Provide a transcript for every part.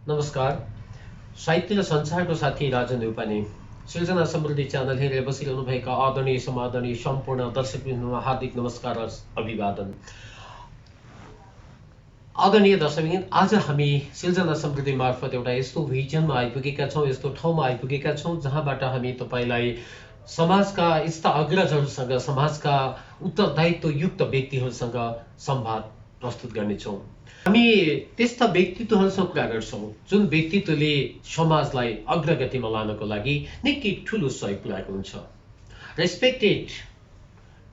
नमस्कार साहित्य र संसारको साथी राजन उपने सृजना समृद्धि च्यानल हेरेर बसिरहनुभएका आदरणीय समादरणीय सम्पूर्ण दर्शकवृन्दमा हार्दिक नमस्कार र अभिवादन। आदरणीय दर्शकवृन्द, आज हामी सृजना समृद्धि मार्फत एउटा यस्तो भिजनमा आइपुगेका छौँ, यस्तो ठाउँमा आइपुगेका छौँ जहाँबाट हामी तपाईलाई समाजका यस्ता अग्रजहरूसँग, समाजका उत्तरदायित्व युक्त व्यक्तिहरूसँग संवाद प्रस्तुत गर्नेछौँ। हामी त्यस्ता व्यक्तित्वहरूसँग कुरा गर्छौँ जुन व्यक्तित्वले समाजलाई अग्रगतिमा लानको लागि निकै ठुलो सहयोग पुर्याएको हुन्छ। Respected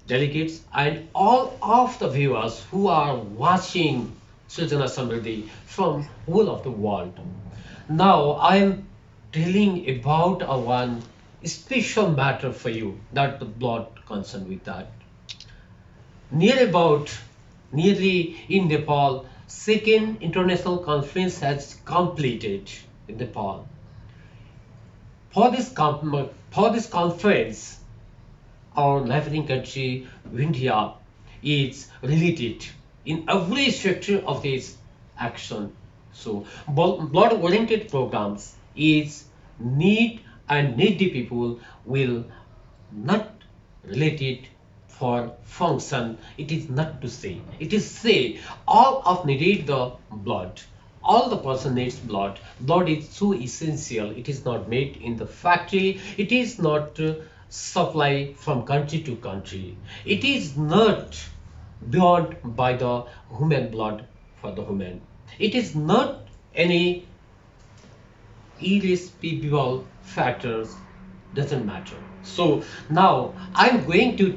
delegates and all of the viewers who are watching Srijana Samriddhi from whole of the world. Now I am telling about a one special matter for you that the blood concerned with that. Nearly in Nepal, second international conference has completed in Nepal. For this conference, our neighboring country, India, is related in every sector of this action. So, blood-oriented programs is need and needy people will not related for function. It is not to say. It is say all of needed the blood. All the person needs blood. Blood is so essential. It is not made in the factory. It is not supply from country to country. It is not beyond by the human blood for the human. It is not any irresistible factors, doesn't matter. So now I'm going to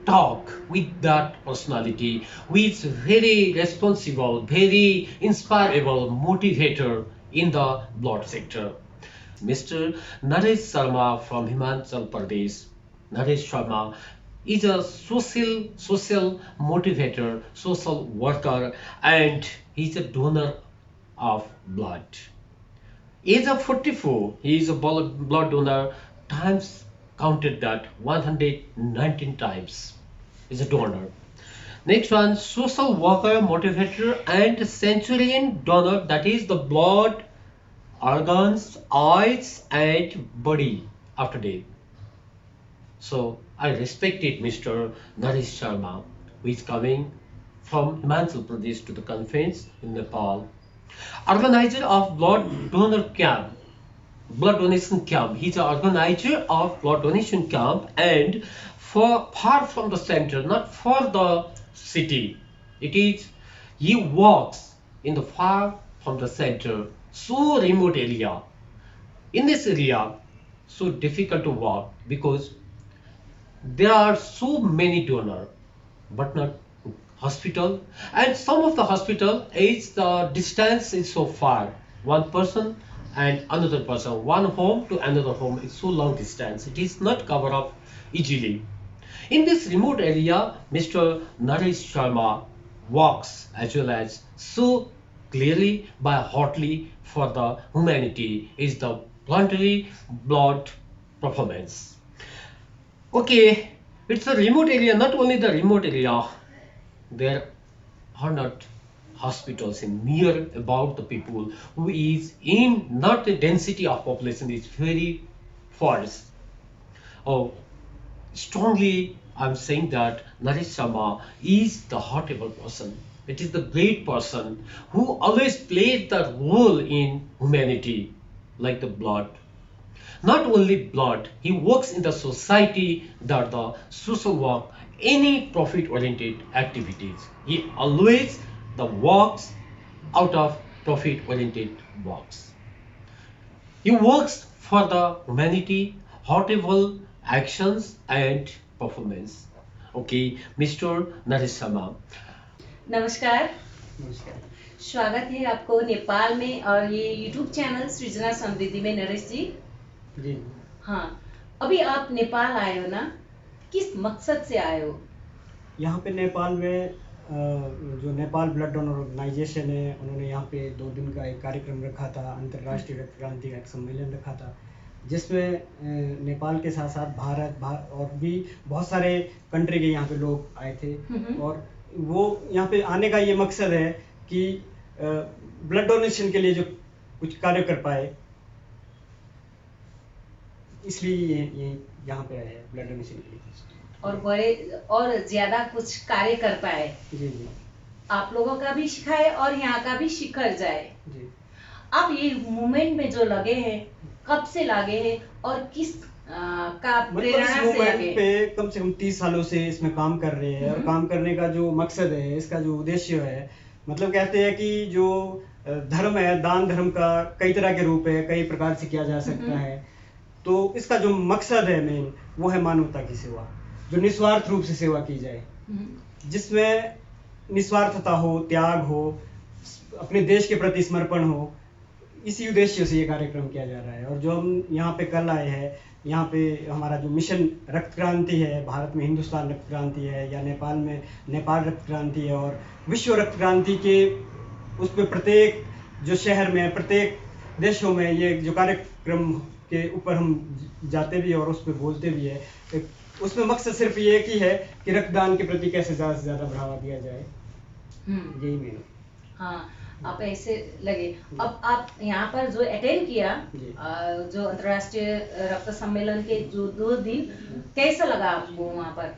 talk with that personality who is very responsible, very inspirable motivator in the blood sector. Mr. Naresh Sharma from Himachal Pradesh. Naresh Sharma is a social motivator, social worker, and he's a donor of blood. Age of 44, he is a blood donor. Times counted that 119 times is a donor. Next one, social worker, motivator, and centurion donor, that is the blood, organs, eyes, and body after death. So I respected Mr. Naresh Sharma, who is coming from Himachal Pradesh to the conference in Nepal. Organizer of blood donor camp, blood donation camp. He's an organizer of blood donation camp, and far from the center, not for the city. It is he walks in the far from the center, so remote area. In this area, so difficult to walk because there are so many donors, but not hospital. And some of the hospital is the distance is so far. One person and another person, one home to another home is so long distance. It is not covered up easily. In this remote area, Mr. Naresh Sharma walks as well as so clearly by hotly for the humanity is the voluntary blood performance. Okay, it's a remote area, not only the remote area, there are not hospitals in near about the people who is in not the density of population is very fast. Oh, strongly I'm saying that Naresh Sharma is the horrible person. It is the great person who always played the role in humanity like the blood. Not only blood, he works in the society that the social work, any profit-oriented activities. He always the works out of profit-oriented works. He works for the humanity, horrible actions and performance. Okay, Mr. Naresh Sharma. नमस्कार, नमस्कार। स्वागत है आपको नेपाल में और ये YouTube channel सृजना समृद्धि में। नरेश जी, जी हाँ, अभी आप नेपाल आए हो ना, किस मकसद से आए हो? यहाँ पे नेपाल में जो नेपाल ब्लड डोनर ऑर्गेनाइजेशन है, उन्होंने यहाँ पे 2 दिन का एक कार्यक्रम रखा था, अंतर्राष्ट्रीय रक्त क्रांति का एक सम्मेलन रखा था, जिसमें नेपाल के साथ साथ भारत और भी बहुत सारे कंट्री के यहाँ पे लोग आए थे। और वो यहाँ पे आने का ये मकसद है कि ब्लड डोनेशन के लिए जो कुछ कार्य कर पाए, इसलिए ये यहाँ पे आए हैं ब्लड डोनेशन के लिए। और बड़े और ज्यादा कुछ कार्य कर पाए, जी जी आप लोगों का भी सिखाए और यहाँ का भी शिखर जाए। जी। आप ये मूवमेंट में जो लगे हैं, कब से लगे हैं और किस का मतलब इस प्रेरणा से मूवमेंट लगे? पे कम से कम 30 सालों से इसमें काम कर रहे हैं, और काम करने का जो मकसद है, इसका जो उद्देश्य है, मतलब कहते हैं कि जो धर्म है, दान धर्म का कई तरह के रूप है, कई प्रकार से किया जा सकता है। तो इसका जो मकसद है मेन, वो है मानवता की सेवा, जो निस्वार्थ रूप से सेवा की जाए, जिसमें निस्वार्थता हो, त्याग हो, अपने देश के प्रति समर्पण हो। इसी उद्देश्य से ये कार्यक्रम किया जा रहा है। और जो हम यहाँ पे कल आए हैं, यहाँ पे हमारा जो मिशन रक्त क्रांति है, भारत में हिंदुस्तान रक्त क्रांति है, या नेपाल में नेपाल रक्त क्रांति है, और विश्व रक्त क्रांति के उस पे प्रत्येक जो शहर में, प्रत्येक देशों में ये जो कार्यक्रम के ऊपर हम जाते भी हैं और उस पर बोलते भी है। उसमें मकसद सिर्फ ये एक ही है कि रक्तदान के प्रति कैसे ज़्यादा से ज़्यादा बढ़ावा दिया जाए, यही मेन। हाँ, आप ऐसे लगे। अब आप यहाँ पर जो अटेंड किया, जो अंतर्राष्ट्रीय रक्त सम्मेलन के जो 2 दिन, कैसा लगा आपको वहाँ पर?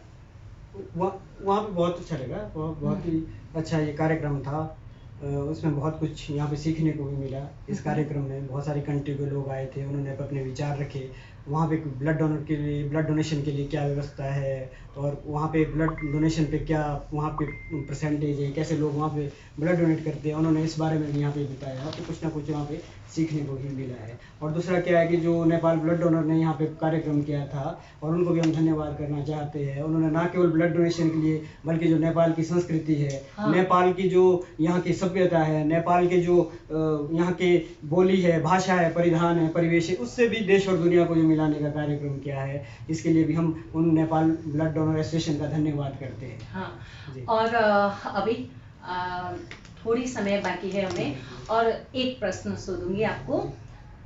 वहाँ पे बहुत अच्छा लगा, बहुत ही अच्छा ये कार्यक्रम था। उसमें बहुत कुछ यहाँ पे सीखने को भी मिला। इस कार्यक्रम में बहुत सारी कंट्री के लोग आए थे, उन्होंने अपने विचार रखे। वहाँ पे ब्लड डोनर के लिए, ब्लड डोनेशन के लिए क्या व्यवस्था है, और वहाँ पे ब्लड डोनेशन पे क्या वहाँ पे परसेंटेज है, कैसे लोग वहाँ पे ब्लड डोनेट करते हैं, उन्होंने इस बारे में भी यहाँ पे बताया। तो कुछ ना कुछ वहाँ पे सीखने को ही मिला है। और दूसरा क्या है कि जो नेपाल ब्लड डोनर ने यहाँ पे कार्यक्रम किया था, और उनको भी हम धन्यवाद करना चाहते हैं। उन्होंने ना केवल ब्लड डोनेशन के लिए, बल्कि जो नेपाल की संस्कृति है, नेपाल की जो यहाँ की सभ्यता है, नेपाल के जो यहाँ के बोली है, भाषा है, परिधान है, परिवेश है, उससे भी देश और दुनिया को जो मिलाने का कार्यक्रम किया है, इसके लिए भी हम उन नेपाल ब्लड डोनर एसोसिएशन का धन्यवाद करते हैं। हाँ, और अभी थोड़ी समय बाकी है हमें, और एक प्रश्न सोचूंगी आपको।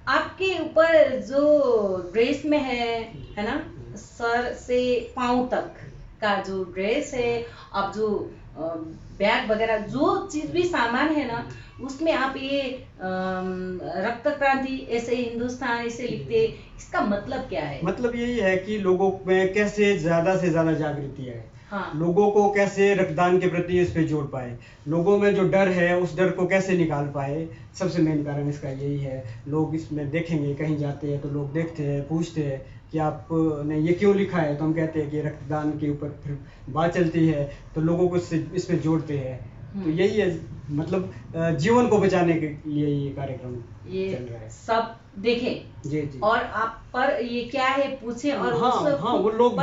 आपके ऊपर जो ड्रेस में है ना, सर से पाँव तक का जो ड्रेस है, अब जो बैग वगैरह जो चीज भी सामान है ना, उसमें आप ये रक्त क्रांति ऐसे हिंदुस्तान ऐसे लिखते, इसका मतलब क्या है? मतलब यही है कि लोगों में कैसे ज्यादा से ज्यादा जागृति है। हाँ। लोगों को कैसे रक्तदान के प्रति इस पे जोड़ पाए, लोगों में जो डर है उस डर को कैसे निकाल पाए। सबसे मेन कारण इसका यही है। लोग इसमें देखेंगे, कहीं जाते हैं तो लोग देखते हैं, पूछते हैं कि आपने ये क्यों लिखा है, तो हम कहते हैं कि रक्तदान के ऊपर फिर बात चलती है, तो लोगों को इसमें जोड़ते हैं। तो यही है, मतलब जीवन को बचाने के लिए ये कार्यक्रम ये चल रहा है। सब देखें जी जी। और आप पर ये क्या है पूछे, और हाँ, वो लोग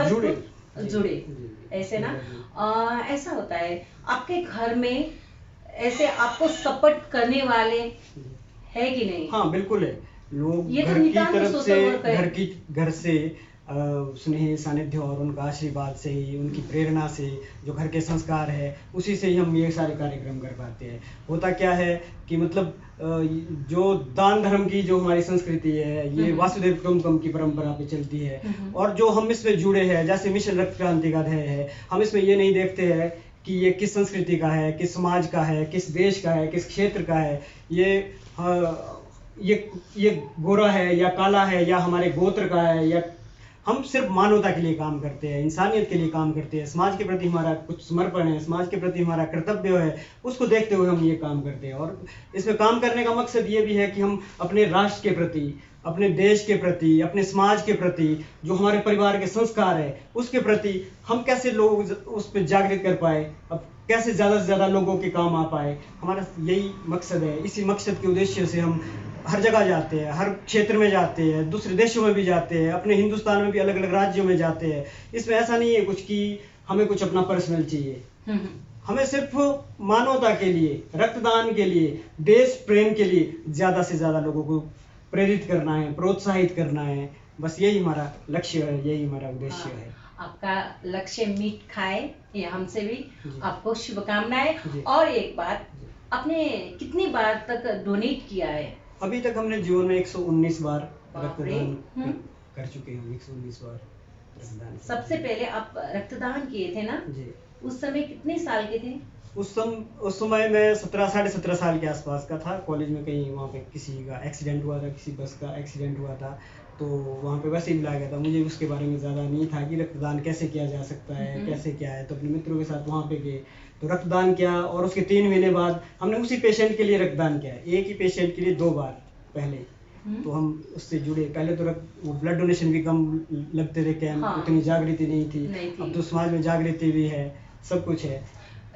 जुड़े ऐसे ना। ऐसा होता है आपके घर में, ऐसे आपको सपोर्ट करने वाले है कि नहीं? हाँ बिल्कुल है। लोग ये तो घर की नितांत तरफ से, सोशल वर्क है। घर से स्नेह सानिध्य और उनका आशीर्वाद से ही, उनकी प्रेरणा से, जो घर के संस्कार है, उसी से ही हम ये सारे कार्यक्रम कर पाते हैं। होता क्या है कि मतलब जो दान धर्म की जो हमारी संस्कृति है, ये वासुदेव कुटुंबकम की परंपरा पे चलती है, और जो हम इसमें जुड़े हैं, जैसे मिशन रक्त क्रांति का ध्येय है, हम इसमें ये नहीं देखते हैं कि ये किस संस्कृति का है, किस समाज का है, किस देश का है, किस क्षेत्र का है, ये गोरा है या काला है या हमारे गोत्र का है, या हम सिर्फ मानवता के लिए काम करते हैं, इंसानियत के लिए काम करते हैं, समाज के प्रति हमारा कुछ समर्पण है, समाज के प्रति हमारा कर्तव्य है, उसको देखते हुए हम ये काम करते हैं। और इसमें काम करने का मकसद ये भी है कि हम अपने राष्ट्र के प्रति, अपने देश के प्रति, अपने समाज के प्रति, जो हमारे परिवार के संस्कार है, उसके प्रति हम कैसे लोग उस पर जागृत कर पाए, अब कैसे ज़्यादा से ज़्यादा लोगों के काम आ पाए, हमारा यही मकसद है। इसी मकसद के उद्देश्य से हम हर जगह जाते हैं, हर क्षेत्र में जाते हैं, दूसरे देशों में भी जाते हैं, अपने हिंदुस्तान में भी अलग अलग राज्यों में जाते हैं। इसमें ऐसा नहीं है कुछ कि हमें कुछ अपना पर्सनल चाहिए। हमें सिर्फ मानवता के लिए, रक्तदान के लिए, देश प्रेम के लिए ज़्यादा से ज़्यादा लोगों को प्रेरित करना है, प्रोत्साहित करना है। बस यही हमारा लक्ष्य है, यही हमारा उद्देश्य है। आपका लक्ष्य मीट खाए, ये हमसे भी आपको शुभकामनाएं। और एक बात, आपने कितनी बार तक डोनेट किया है? अभी तक हमने जीवन में 119 बार रक्तदान कर चुके हैं। 119 बार रक्तदान। सबसे पहले आप रक्तदान किए थे ना जी, उस समय कितने साल के थे? उस समय मैं 17 साढ़े 17 साल के आसपास का था। कॉलेज में कहीं वहाँ पे किसी का एक्सीडेंट हुआ था, किसी बस का एक्सीडेंट हुआ था, तो वहाँ पे वैसे ही मिलाया गया था। मुझे उसके बारे में ज़्यादा नहीं था कि रक्तदान कैसे किया जा सकता है, कैसे क्या है। तो अपने मित्रों के साथ वहाँ पे गए तो रक्तदान किया, और उसके 3 महीने बाद हमने उसी पेशेंट के लिए रक्तदान किया, एक ही पेशेंट के लिए 2 बार पहले। तो हम उससे जुड़े। पहले तो वो ब्लड डोनेशन भी कम लगते थे कैंप, हाँ। उतनी जागृति नहीं थी। नहीं थी। अब तो समाज में जागृति भी है, सब कुछ है।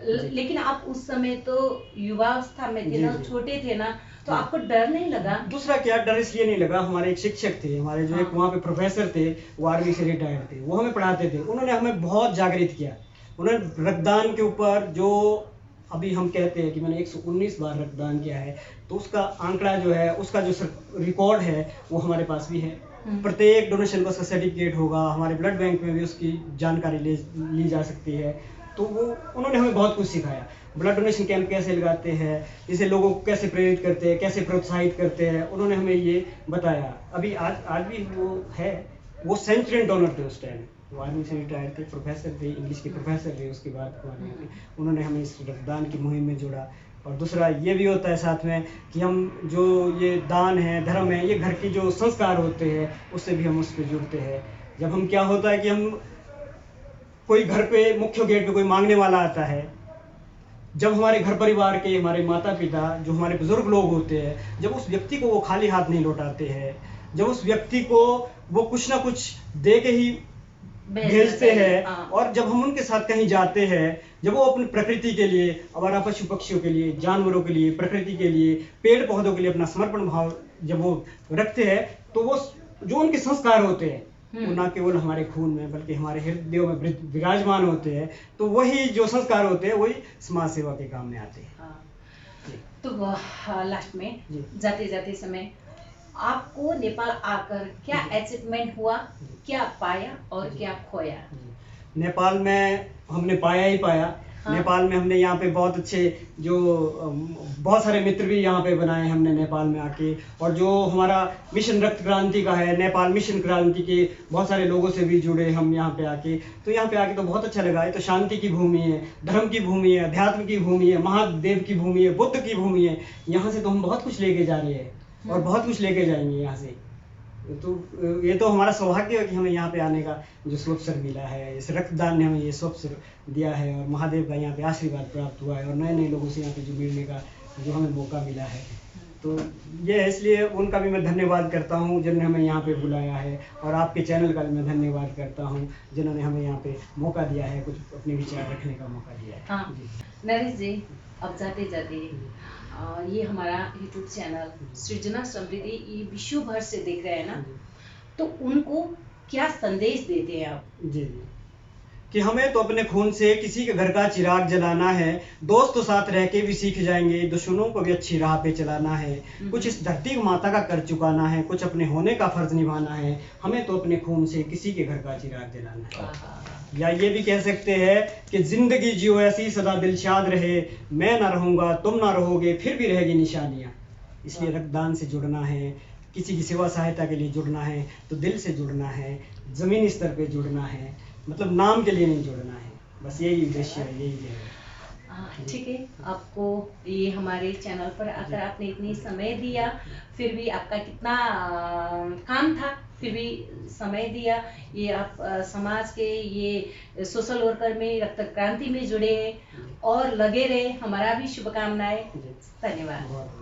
लेकिन आप उस समय तो युवावस्था में थे जी, ना, जी। छोटे थे ना, तो जी। आपको डर नहीं लगा? दूसरा क्या डर इसलिए नहीं लगा, हमारे एक शिक्षक थे, हमारे जो एक हाँ। वहाँ पे प्रोफेसर थे, वो आर्मी से रिटायर्ड थे, वो हमें पढ़ाते थे। उन्होंने हमें बहुत जागृत किया। उन्होंने रक्तदान के ऊपर जो अभी हम कहते हैं कि मैंने 119 बार रक्तदान किया है, तो उसका आंकड़ा जो है, उसका जो रिकॉर्ड है वो हमारे पास भी है। प्रत्येक डोनेशन का उसका सर्टिफिकेट होगा, हमारे ब्लड बैंक में भी उसकी जानकारी ली जा सकती है। तो वो उन्होंने हमें बहुत कुछ सिखाया। ब्लड डोनेशन कैंप कैसे लगाते हैं, इसे लोगों को कैसे प्रेरित करते हैं, कैसे प्रोत्साहित करते हैं, उन्होंने हमें ये बताया। अभी आज भी वो है, वो सेंचुरियन डोनर थे उस टाइम। वो आर्मी से रिटायर्ड थे, प्रोफेसर थे, इंग्लिश के प्रोफेसर थे। उसके बाद उन्होंने हमें इस रक्तदान की मुहिम में जोड़ा। और दूसरा ये भी होता है साथ में कि हम जो ये दान है, धर्म है, ये घर के जो संस्कार होते हैं उससे भी हम उस पर जुड़ते हैं। जब हम क्या होता है कि हम कोई घर पे मुख्य गेट पे कोई मांगने वाला आता है, जब हमारे घर परिवार के, हमारे माता पिता, जो हमारे बुजुर्ग लोग होते हैं, जब उस व्यक्ति को वो खाली हाथ नहीं लौटाते हैं, जब उस व्यक्ति को वो कुछ ना कुछ दे के ही भेजते हैं, और जब हम उनके साथ कहीं जाते हैं, जब वो अपनी प्रकृति के लिए, हमारा पशु पक्षियों के लिए, जानवरों के लिए, प्रकृति के लिए, पेड़ पौधों के लिए अपना समर्पण भाव जब वो रखते हैं, तो वो जो उनके संस्कार होते हैं वो ना केवल हमारे खून में बल्कि हमारे हृदयों में विराजमान होते हैं। तो वही जो संस्कार होते हैं वही समाज सेवा के काम में आते हैं। तो लास्ट में जी। जाते जाते समय आपको नेपाल आकर क्या अचीवमेंट हुआ, क्या पाया और क्या खोया? नेपाल में हमने पाया ही पाया। हाँ। नेपाल में हमने यहाँ पे बहुत अच्छे जो बहुत सारे मित्र भी यहाँ पे बनाए हमने नेपाल में आके। और जो हमारा मिशन रक्त क्रांति का है, नेपाल मिशन क्रांति के बहुत सारे लोगों से भी जुड़े हम यहाँ पे आके। तो यहाँ पे आके तो बहुत अच्छा लगा। ये तो शांति की भूमि है, धर्म की भूमि है, अध्यात्म की भूमि है, महादेव की भूमि है, बुद्ध की भूमि है। यहाँ से तो हम बहुत कुछ लेके जा रहे हैं और बहुत कुछ लेके जाएंगे यहाँ से। तो ये तो हमारा सौभाग्य है कि हमें यहाँ पे आने का जो अवसर मिला है। इस रक्तदान ने हमें ये अवसर दिया है और महादेव का यहाँ पे आशीर्वाद प्राप्त हुआ है और नए नए लोगों से यहाँ पे जो मिलने का जो हमें मौका मिला है। तो ये है, इसलिए उनका भी मैं धन्यवाद करता हूँ जिन्होंने हमें यहाँ पे बुलाया है, और आपके चैनल का भी मैं धन्यवाद करता हूँ जिन्होंने हमें यहाँ पे मौका दिया है, कुछ अपने विचार रखने का मौका दिया है। हाँ। नरेश जी, अब जाते जाते ये हमारा यूट्यूब चैनल सृजना समृद्धि ये विश्व भर से देख रहे हैं ना, तो उनको क्या संदेश देते हैं आप? जी कि हमें तो अपने खून से किसी के घर का चिराग जलाना है, दोस्त तो साथ रह के भी सीख जाएंगे, दुश्मनों को भी अच्छी राह पे चलाना है, कुछ इस धरती को माता का कर चुकाना है, कुछ अपने होने का फर्ज निभाना है। हमें तो अपने खून से किसी के घर का चिराग जलाना है। या ये भी कह सकते हैं कि जिंदगी जियो ऐसी सदा दिलशाद रहे, मैं ना रहूंगा तुम ना रहोगे फिर भी रहेगी निशानियाँ। इसलिए रक्तदान से जुड़ना है, किसी की सेवा सहायता के लिए जुड़ना है तो दिल से जुड़ना है, जमीनी स्तर पे जुड़ना है, मतलब नाम के लिए नहीं जुड़ना है। बस यही उद्देश्य है, यही है। ठीक है, आपको ये हमारे चैनल पर आकर आपने इतनी समय दिया, फिर भी आपका कितना काम था, फिर भी समय दिया। ये आप समाज के ये सोशल वर्कर में, रक्त क्रांति में जुड़े और लगे रहे। हमारा भी शुभकामनाएं। धन्यवाद।